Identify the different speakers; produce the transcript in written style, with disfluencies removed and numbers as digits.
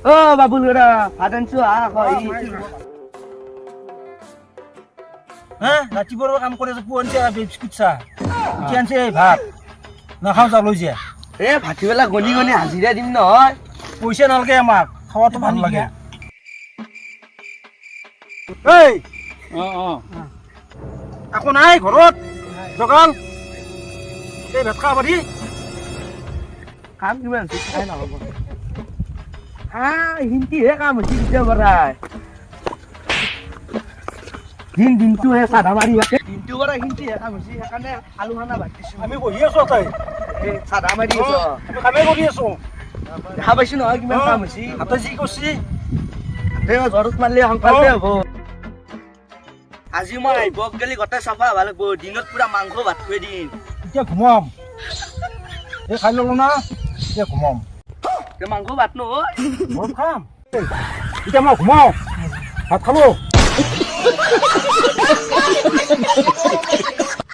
Speaker 1: অ' বাবুল গৰা ভাত আনছো
Speaker 2: হা ৰাতিপুৱাৰ কাম কৰি আছো পুৱনছে বিস্কুট চাহ কি আনছে ভাত নাখাওঁ যা লৈ যা
Speaker 1: এ ভাটিবেলা গণি গণি হাজিৰা দিম নহয়
Speaker 2: পইচা নালাগে আমাক খাৱাটো ভাল লাগে এই একো নাই ঘৰত জগাল এই ভাত খাব পাৰি
Speaker 1: কাম কিমান আছে চাই নহ'ব হা হিন্দিহে কাম হৈছে কেতিয়া পৰাই দিনটো হে চাধা মাৰি আছে দিনটো পৰা হিন্দিহে কাম হৈছে সেইকাৰণে আলু খানা ভাত দিছোঁ
Speaker 2: আমি বহি আছো তাই
Speaker 1: চাধা মাৰি আছ
Speaker 2: আমি কামে কৰি আছো
Speaker 1: দেখা পাইছো নহয় কিমান কাম হৈছে
Speaker 2: হাতে যি কৰিছি
Speaker 1: এই ঘৰত মাৰিলে সংকালতে হ'ব আজি মই আহিব গেলি গোটেই চাফা ভাল লাগিব দিনত পুৰা মাংস ভাত খুৱাই দিম
Speaker 2: এতিয়া ঘুমাম এই খাই ল'লো না এতিয়া ঘুমাম
Speaker 1: মাংস ভাত নহয়
Speaker 2: ঘৰত খাম এতিয়া মই ঘুমাওঁ ভাত খালো